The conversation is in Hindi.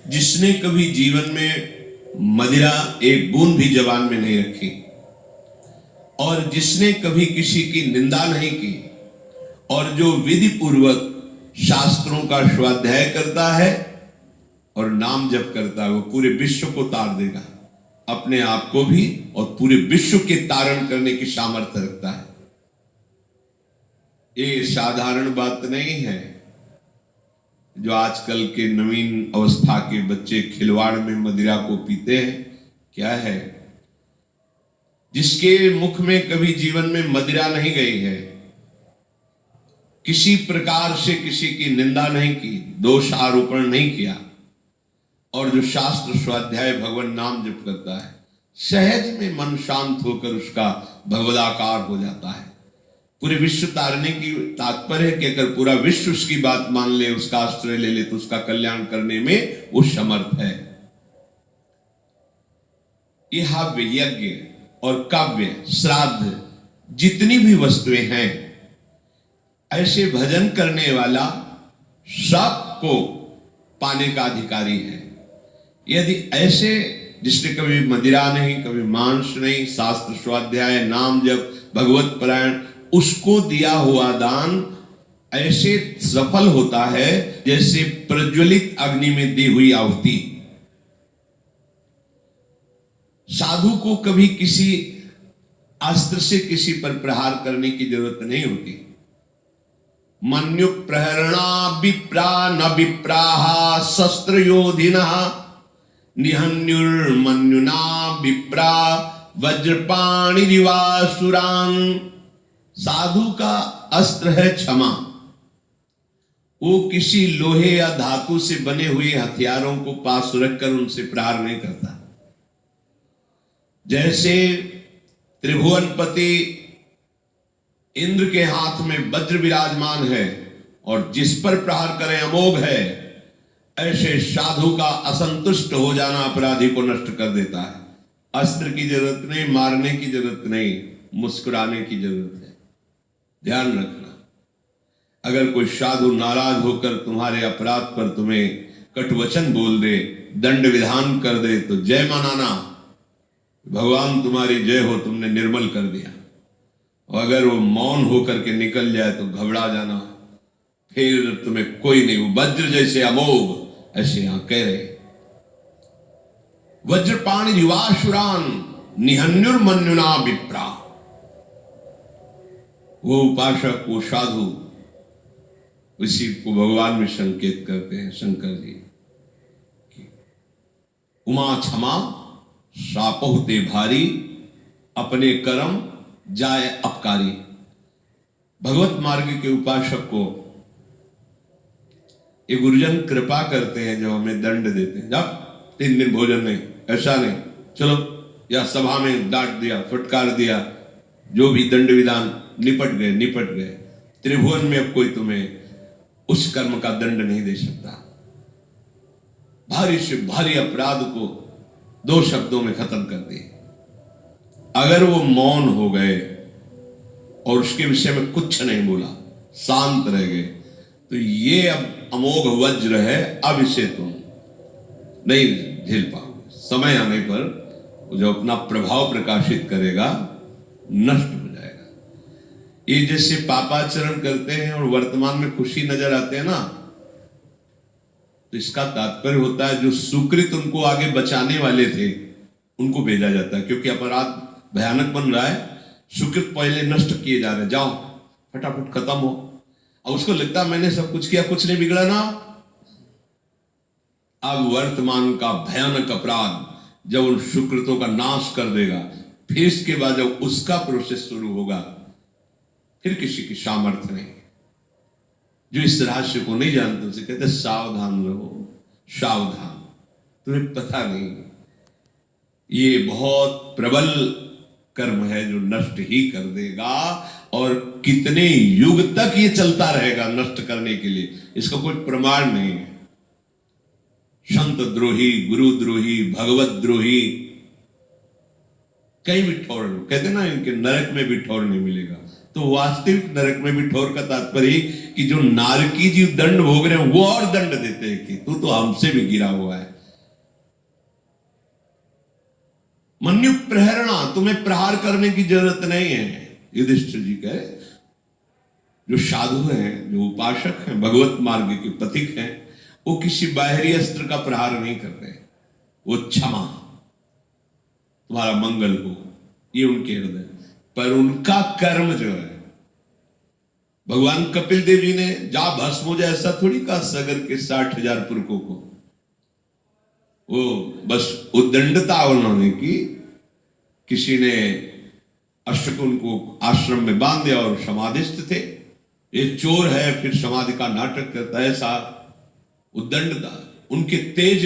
जिसने कभी जीवन में मदिरा एक बूंद भी जबान में नहीं रखी और जिसने कभी किसी की निंदा नहीं की और जो विधि पूर्वक शास्त्रों का स्वाध्याय करता है और नाम जप करता है, वो पूरे विश्व को तार देगा, अपने आप को भी और पूरे विश्व के तारण करने की सामर्थ्य रखता है। ये साधारण बात नहीं है जो आजकल के नवीन अवस्था के बच्चे खिलवाड़ में मदिरा को पीते हैं। क्या है? जिसके मुख में कभी जीवन में मदिरा नहीं गई है, किसी प्रकार से किसी की निंदा नहीं की, दोष आरोपण नहीं किया और जो शास्त्र स्वाध्याय भगवान नाम जप करता है, सहज में मन शांत होकर उसका भगवदाकार हो जाता है। पूरे विश्व तारने की तात्पर्य है कि अगर पूरा विश्व उसकी बात मान ले, उसका आश्रय ले ले, तो उसका कल्याण करने में वो समर्थ है। ये हव्य, यज्ञ और काव्य, श्राद्ध, जितनी भी वस्तुएं हैं, ऐसे भजन करने वाला सबको पाने का अधिकारी है। यदि ऐसे जिसने कभी मदिरा नहीं, कभी मांस नहीं, शास्त्र स्वाध्याय, नाम जप, भगवत परायण, उसको दिया हुआ दान ऐसे सफल होता है जैसे प्रज्वलित अग्नि में दी हुई आहुति। साधु को कभी किसी अस्त्र से किसी पर प्रहार करने की जरूरत नहीं होती। मन्यु प्रहरणा विप्रा न विप्राहा शस्त्र योधिना निहन्युर्मन्युना विप्रा वज्रपाणि दिवासुरान। साधु का अस्त्र है क्षमा। वो किसी लोहे या धातु से बने हुए हथियारों को पास रखकर उनसे प्रहार नहीं करता। जैसे त्रिभुवनपति इंद्र के हाथ में वज्र विराजमान है और जिस पर प्रहार करें अमोघ है, ऐसे साधु का असंतुष्ट हो जाना अपराधी को नष्ट कर देता है। अस्त्र की जरूरत नहीं, मारने की जरूरत नहीं, मुस्कुराने की जरूरत है। ध्यान रखना, अगर कोई साधु नाराज होकर तुम्हारे अपराध पर तुम्हें कटुवचन बोल दे, दंड विधान कर दे, तो जय मनाना, भगवान तुम्हारी जय हो, तुमने निर्मल कर दिया। और अगर वो मौन होकर के निकल जाए तो घबरा जाना, फिर तुम्हें कोई नहीं, वो वज्र जैसे अमोघ, ऐसे यहां कह रहे, वज्रपाणि दिवासुरान निहन्युर्मन्युना विप्रा। वो उपासक, वो साधु, उसी को भगवान में संकेत करते हैं शंकर जी। उमा क्षमा सापहुते भारी, अपने कर्म जाए अपकारी। भगवत मार्ग के उपासक को ये गुरुजन कृपा करते हैं, जो हमें दंड देते हैं, जब 3 दिन भोजन नहीं, ऐसा नहीं, चलो, या सभा में डांट दिया, फटकार दिया, जो भी दंड विधान, निपट गए। त्रिभुवन में अब कोई तुम्हें उस कर्म का दंड नहीं दे सकता। भारी से भारी अपराध को 2 शब्दों में खत्म कर दिए। अगर वो मौन हो गए और उसके विषय में कुछ नहीं बोला, शांत रह गए, तो ये अब अमोघ वज्र है, अब इसे तुम नहीं झेल पाओगे। समय आने पर जो अपना प्रभाव प्रकाशित करेगा, नष्ट हो जाएगा। ये जैसे पापाचरण करते हैं और वर्तमान में खुशी नजर आते हैं ना, तो इसका तात्पर्य होता है जो सुकृत उनको आगे बचाने वाले थे, उनको भेजा जाता है, क्योंकि अपराध भयानक बन रहा है, सुकृत पहले नष्ट किए जा रहे हैं, जाओ फटाफट खत्म हो। और उसको लगता है मैंने सब कुछ किया, कुछ नहीं बिगड़ा ना। अब वर्तमान का भयानक अपराध जब उन सुकृतों का नाश कर देगा, फिर इसके बाद जब उसका प्रोसेस शुरू होगा, फिर किसी की सामर्थ्य नहीं। जो इस रहस्य को नहीं जानते उसे कहते सावधान रहो, सावधान, तुम्हें पता नहीं, ये बहुत प्रबल कर्म है जो नष्ट ही कर देगा, और कितने युग तक ये चलता रहेगा नष्ट करने के लिए, इसका कोई प्रमाण नहीं है। संत द्रोही, गुरु द्रोही, भगवत द्रोही कहीं भी ठौर नहीं, कहते ना इनके नरक में भी ठौर नहीं मिलेगा। तो वास्तविक नरक में भी ठौर का तात्पर्य कि जो नारकी जी दंड भोग रहे हैं वो और दंड देते हैं कि तू तो हमसे भी गिरा हुआ है, मन्यु प्रहरणा, तुम्हें प्रहार करने की जरूरत नहीं है। युधिष्ठिर जी कहे जो साधु हैं, जो उपासक हैं, भगवत मार्ग के पथिक हैं, वो किसी बाहरी अस्त्र का प्रहार नहीं कर रहे। वो क्षमा, तुम्हारा मंगल हो, ये उनके हृदय। पर उनका कर्म जो है, भगवान कपिल देव जी ने जा भस्म हो जाए ऐसा थोड़ी कहा सगर के 60,000 पुरखों को। वो बस उद्दंडता उन्होंने की, किसी ने अश्वकुन को आश्रम में बांध दिया और समाधिस्थ थे। ये चोर है फिर समाधि का नाटक करता है, ऐसा उद्दंडता उनके तेज